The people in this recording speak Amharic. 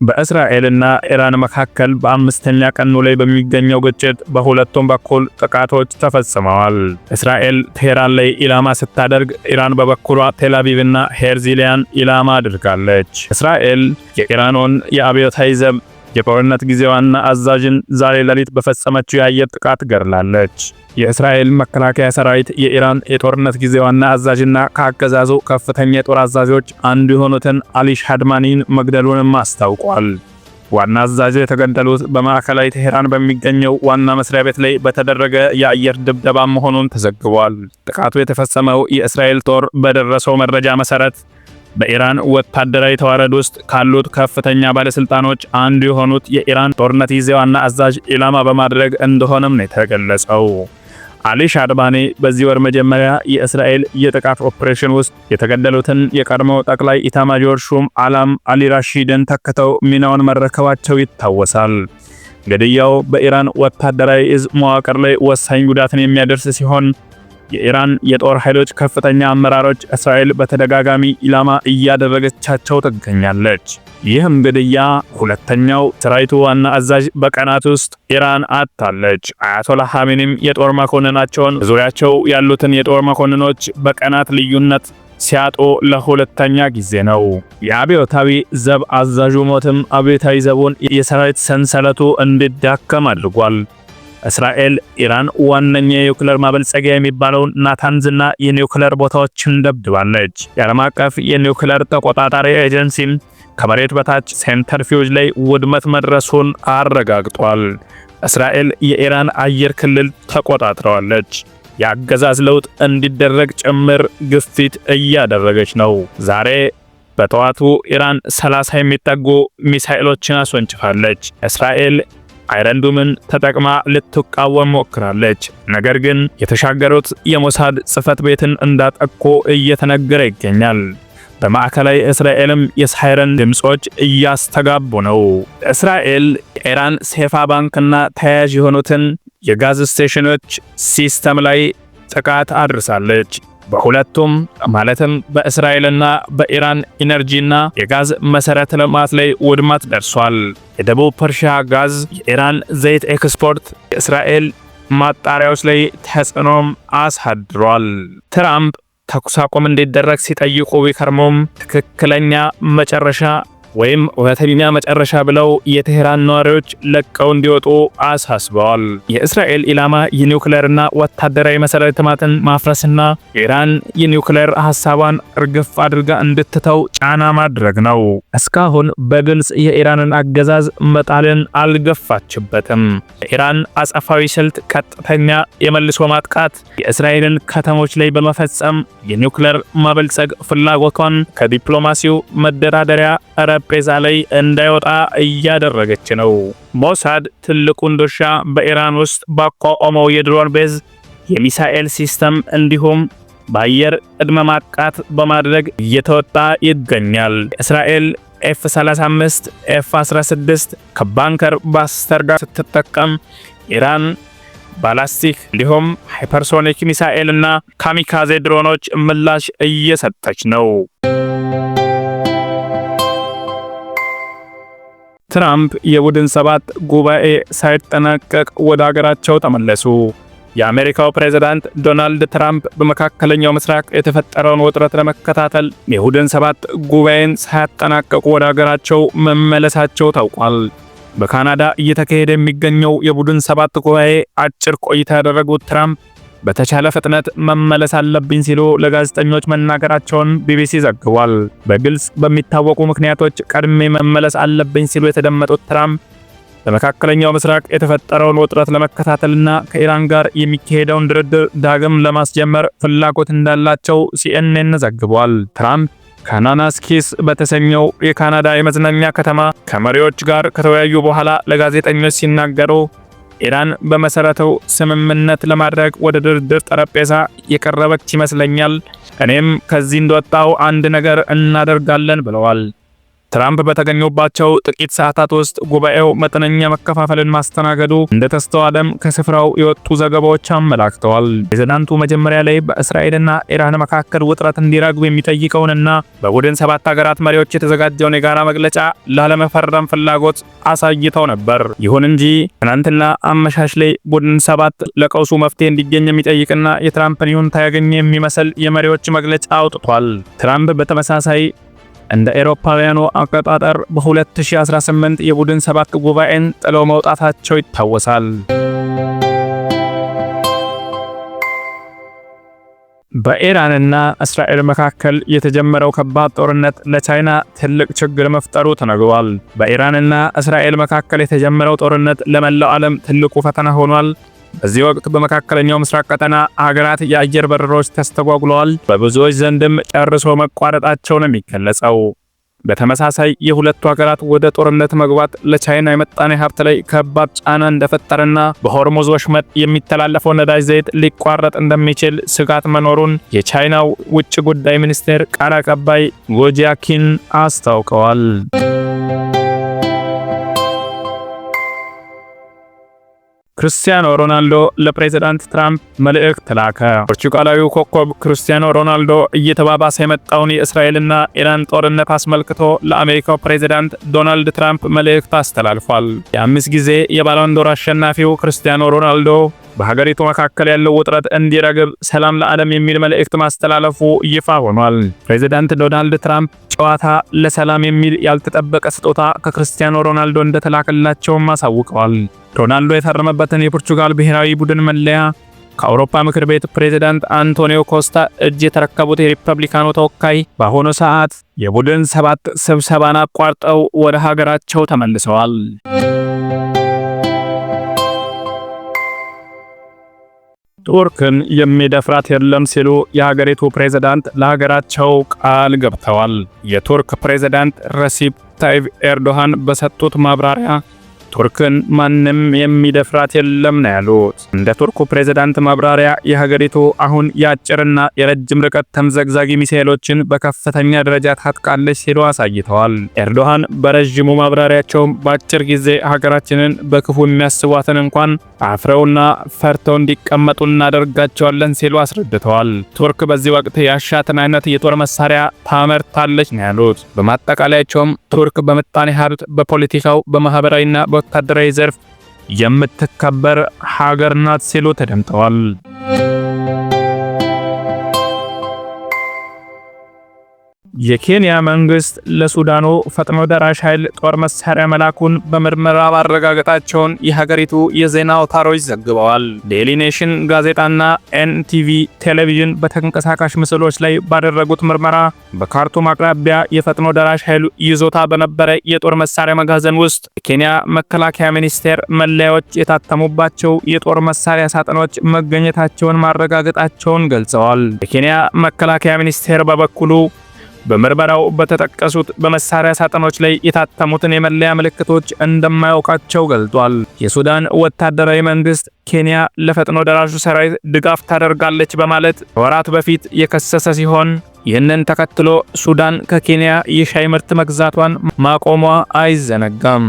በእስራኤልና ኢራን መካከል በአምስተኛ ቀኑ ላይ በሚገኘው ግጭት በሁለቱም በኩል ጥቃቶች ተፈጽመዋል። እስራኤል ቴህራን ላይ ኢላማ ስታደርግ፣ ኢራን በበኩሏ ቴል አቪቭና ሄርዚሊያን ኢላማ አድርጋለች። እስራኤል የኢራኑን የአብዮታዊ ዘብ የጦርነት ጊዜዋና አዛዥን ዛሬ ሌሊት በፈጸመችው የአየር ጥቃት ገድላለች። የእስራኤል መከላከያ ሰራዊት የኢራን የጦርነት ጊዜዋና አዛዥና ከአገዛዙ ከፍተኛ የጦር አዛዦች አንዱ የሆኑትን አሊ ሻድማኒን መግደሉንም አስታውቋል። ዋና አዛዡ የተገደሉት በማዕከላዊ ቴህራን በሚገኘው ዋና መስሪያ ቤት ላይ በተደረገ የአየር ድብደባ መሆኑን ተዘግቧል። ጥቃቱ የተፈጸመው የእስራኤል ጦር በደረሰው መረጃ መሰረት በኢራን ወታደራዊ ተዋረድ ውስጥ ካሉት ከፍተኛ ባለስልጣኖች አንዱ የሆኑት የኢራን ጦርነት ጊዜ ዋና አዛዥ ኢላማ በማድረግ እንደሆነም ነው የተገለጸው። አሊ ሻድባኒ በዚህ ወር መጀመሪያ የእስራኤል የጥቃት ኦፕሬሽን ውስጥ የተገደሉትን የቀድሞው ጠቅላይ ኢታማዦር ሹም አላም አሊ ራሺድን ተክተው ሚናውን መረከባቸው ይታወሳል። ግድያው በኢራን ወታደራዊ እዝ መዋቅር ላይ ወሳኝ ጉዳትን የሚያደርስ ሲሆን የኢራን የጦር ኃይሎች ከፍተኛ አመራሮች እስራኤል በተደጋጋሚ ኢላማ እያደረገቻቸው ትገኛለች። ይህም ግድያ ሁለተኛው ሰራዊቱ ዋና አዛዥ በቀናት ውስጥ ኢራን አጥታለች። አያቶላ ኻሜኒም የጦር መኮንናቸውን ዙሪያቸው ያሉትን የጦር መኮንኖች በቀናት ልዩነት ሲያጡ ለሁለተኛ ጊዜ ነው። የአብዮታዊ ዘብ አዛዡ ሞትም አብዮታዊ ዘቡን የሰራዊት ሰንሰለቱ እንዲዳከም አድርጓል። እስራኤል ኢራን ዋነኛ የኒውክሌር ማበልጸጊያ የሚባለውን ናታንዝና የኒውክሌር ቦታዎችን ደብድባለች። የዓለም አቀፍ የኒውክሌር ተቆጣጣሪ ኤጀንሲም ከመሬት በታች ሴንተርፊውጅ ላይ ውድመት መድረሱን አረጋግጧል። እስራኤል የኢራን አየር ክልል ተቆጣጥረዋለች። የአገዛዝ ለውጥ እንዲደረግ ጭምር ግፊት እያደረገች ነው። ዛሬ በጠዋቱ ኢራን 30 የሚጠጉ ሚሳኤሎችን አስወንጭፋለች። እስራኤል አይረንዱምን ተጠቅማ ልትቃወም ሞክራለች። ነገር ግን የተሻገሩት የሞሳድ ጽሕፈት ቤትን እንዳጠቁ እየተነገረ ይገኛል። በማዕከላዊ እስራኤልም የሳይረን ድምጾች እያስተጋቡ ነው። እስራኤል የኢራን ሴፋ ባንክና ተያያዥ የሆኑትን የጋዝ ስቴሽኖች ሲስተም ላይ ጥቃት አድርሳለች። በሁለቱም ማለትም በእስራኤልና በኢራን ኢነርጂና የጋዝ መሰረተ ልማት ላይ ውድመት ደርሷል። የደቡብ ፐርሺያ ጋዝ፣ የኢራን ዘይት ኤክስፖርት የእስራኤል ማጣሪያዎች ላይ ተጽዕኖም አሳድሯል። ትራምፕ ተኩስ አቁም እንዲደረግ ሲጠይቁ ቢከርሙም ትክክለኛ መጨረሻ ወይም እውነተኛ መጨረሻ ብለው የቴህራን ነዋሪዎች ለቀው እንዲወጡ አሳስበዋል። የእስራኤል ኢላማ የኒውክሌርና ወታደራዊ መሰረተ ልማትን ማፍረስና የኢራን የኒውክሌር ሐሳቧን እርግፍ አድርጋ እንድትተው ጫና ማድረግ ነው። እስካሁን በግልጽ የኢራንን አገዛዝ መጣልን አልገፋችበትም። ኢራን አጸፋዊ ስልት ቀጥተኛ የመልሶ ማጥቃት የእስራኤልን ከተሞች ላይ በመፈጸም የኒውክሌር ማበልጸግ ፍላጎቷን ከዲፕሎማሲው መደራደሪያ ጠረጴዛ ላይ እንዳይወጣ እያደረገች ነው። ሞሳድ ትልቁን ድርሻ በኢራን ውስጥ ባቋቋመው የድሮን ቤዝ፣ የሚሳኤል ሲስተም እንዲሁም በአየር ቅድመ ማጥቃት በማድረግ እየተወጣ ይገኛል። እስራኤል F-35፣ F-16 ከባንከር ባስተር ጋር ስትጠቀም ኢራን ባላስቲክ እንዲሁም ሃይፐርሶኒክ ሚሳኤልና ካሚካዜ ድሮኖች ምላሽ እየሰጠች ነው። ትራምፕ የቡድን ሰባት ጉባኤ ሳይጠናቀቅ ወደ አገራቸው ተመለሱ። የአሜሪካው ፕሬዝዳንት ዶናልድ ትራምፕ በመካከለኛው ምስራቅ የተፈጠረውን ውጥረት ለመከታተል የቡድን ሰባት ጉባኤን ሳያጠናቀቁ ወደ አገራቸው መመለሳቸው ታውቋል። በካናዳ እየተካሄደ የሚገኘው የቡድን ሰባት ጉባኤ አጭር ቆይታ ያደረጉት ትራምፕ በተቻለ ፍጥነት መመለስ አለብኝ ሲሉ ለጋዜጠኞች መናገራቸውን ቢቢሲ ዘግቧል። በግልጽ በሚታወቁ ምክንያቶች ቀድሜ መመለስ አለብኝ ሲሉ የተደመጡት ትራምፕ በመካከለኛው ምስራቅ የተፈጠረውን ውጥረት ለመከታተልና ከኢራን ጋር የሚካሄደውን ድርድር ዳግም ለማስጀመር ፍላጎት እንዳላቸው ሲኤንኤን ዘግቧል። ትራምፕ ካናናስኪስ በተሰኘው የካናዳ የመዝናኛ ከተማ ከመሪዎች ጋር ከተወያዩ በኋላ ለጋዜጠኞች ሲናገሩ ኢራን በመሰረተው ስምምነት ለማድረግ ወደ ድርድር ጠረጴዛ የቀረበች ይመስለኛል። እኔም ከዚህ እንደወጣው አንድ ነገር እናደርጋለን ብለዋል። ትራምፕ በተገኙባቸው ጥቂት ሰዓታት ውስጥ ጉባኤው መጠነኛ መከፋፈልን ማስተናገዱ እንደተስተዋለም ከስፍራው የወጡ ዘገባዎች አመላክተዋል። ፕሬዝዳንቱ መጀመሪያ ላይ በእስራኤልና ኢራን መካከል ውጥረት እንዲረግብ የሚጠይቀውንና በቡድን 7 ሀገራት መሪዎች የተዘጋጀውን የጋራ መግለጫ ላለመፈረም ፍላጎት አሳይተው ነበር። ይሁን እንጂ ትናንትና አመሻሽ ላይ ቡድን 7 ለቀውሱ መፍትሄ እንዲገኝ የሚጠይቅና የትራምፕን ይሁንታ ያገኘ የሚመስል የመሪዎች መግለጫ አውጥቷል። ትራምፕ በተመሳሳይ እንደ አውሮፓውያኑ አቆጣጠር በ2018 የቡድን 7 ጉባኤን ጥለው መውጣታቸው ይታወሳል። በኢራንና እስራኤል መካከል የተጀመረው ከባድ ጦርነት ለቻይና ትልቅ ችግር መፍጠሩ ተነግሯል። በኢራንና እስራኤል መካከል የተጀመረው ጦርነት ለመላው ዓለም ትልቁ ፈተና ሆኗል። በዚህ ወቅት በመካከለኛው ምስራቅ ቀጠና ሀገራት የአየር በረራዎች ተስተጓጉለዋል፣ በብዙዎች ዘንድም ጨርሶ መቋረጣቸው ነው የሚገለጸው። በተመሳሳይ የሁለቱ ሀገራት ወደ ጦርነት መግባት ለቻይና የምጣኔ ሀብት ላይ ከባድ ጫና እንደፈጠረና በሆርሙዝ ወሽመጥ የሚተላለፈው ነዳጅ ዘይት ሊቋረጥ እንደሚችል ስጋት መኖሩን የቻይናው ውጭ ጉዳይ ሚኒስቴር ቃል አቀባይ ጎጂያኪን አስታውቀዋል። ክርስቲያኖ ሮናልዶ ለፕሬዝዳንት ትራምፕ መልእክት ላከ። ፖርቹጋላዊው ኮከብ ክርስቲያኖ ሮናልዶ እየተባባሰ የመጣውን የእስራኤልና ኢራን ጦርነት አስመልክቶ ለአሜሪካው ፕሬዝዳንት ዶናልድ ትራምፕ መልእክት አስተላልፏል። የ5 ጊዜ የባሎን ዶር አሸናፊው ክርስቲያኖ ሮናልዶ በሀገሪቱ መካከል ያለው ውጥረት እንዲረግብ ሰላም ለዓለም የሚል መልእክት ማስተላለፉ ይፋ ሆኗል። ፕሬዝዳንት ዶናልድ ትራምፕ ጨዋታ ለሰላም የሚል ያልተጠበቀ ስጦታ ከክርስቲያኖ ሮናልዶ እንደተላከላቸውም አሳውቀዋል። ሮናልዶ የፈረመበትን የፖርቹጋል ብሔራዊ ቡድን መለያ ከአውሮፓ ምክር ቤት ፕሬዝዳንት አንቶኒዮ ኮስታ እጅ የተረከቡት የሪፐብሊካኑ ተወካይ በአሁኑ ሰዓት የቡድን 7 ስብሰባን አቋርጠው ወደ ሀገራቸው ተመልሰዋል። ቱርክን የሚደፍራት የለም ሲሉ የሀገሪቱ ፕሬዝዳንት ለሀገራቸው ቃል ገብተዋል። የቱርክ ፕሬዝዳንት ረሲፕ ታይብ ኤርዶሃን በሰጡት ማብራሪያ ቱርክን ማንም የሚደፍራት የለም ነው ያሉት። እንደ ቱርኩ ፕሬዝዳንት ማብራሪያ የሀገሪቱ አሁን የአጭርና የረጅም ርቀት ተምዘግዛጊ ሚሳኤሎችን በከፍተኛ ደረጃ ታጥቃለች ሲሉ አሳይተዋል። ኤርዶሃን በረጅሙ ማብራሪያቸው በአጭር ጊዜ ሀገራችንን በክፉ የሚያስቧትን እንኳን አፍረውና ፈርተው እንዲቀመጡ እናደርጋቸዋለን ሲሉ አስረድተዋል። ቱርክ በዚህ ወቅት ያሻትን አይነት የጦር መሳሪያ ታመርታለች ነው ያሉት። በማጠቃለያቸውም ቱርክ በምጣኔ ሀብት፣ በፖለቲካው፣ በማህበራዊና በወታደራዊ ዘርፍ የምትከበር ሀገር ናት ሲሉ ተደምጠዋል። የኬንያ መንግስት ለሱዳኑ ፈጥኖ ደራሽ ኃይል ጦር መሳሪያ መላኩን በምርመራ ማረጋገጣቸውን የሀገሪቱ የዜና አውታሮች ዘግበዋል። ዴይሊ ኔሽን ጋዜጣና ኤንቲቪ ቴሌቪዥን በተንቀሳቃሽ ምስሎች ላይ ባደረጉት ምርመራ በካርቱም አቅራቢያ የፈጥኖ ደራሽ ኃይሉ ይዞታ በነበረ የጦር መሳሪያ መጋዘን ውስጥ የኬንያ መከላከያ ሚኒስቴር መለያዎች የታተሙባቸው የጦር መሳሪያ ሳጥኖች መገኘታቸውን ማረጋገጣቸውን ገልጸዋል። የኬንያ መከላከያ ሚኒስቴር በበኩሉ በምርመራው በተጠቀሱት በመሳሪያ ሳጥኖች ላይ የታተሙትን የመለያ ምልክቶች እንደማያውቃቸው ገልጿል። የሱዳን ወታደራዊ መንግስት ኬንያ ለፈጥኖ ደራሹ ሰራዊት ድጋፍ ታደርጋለች በማለት ወራት በፊት የከሰሰ ሲሆን ይህንን ተከትሎ ሱዳን ከኬንያ የሻይ ምርት መግዛቷን ማቆሟ አይዘነጋም።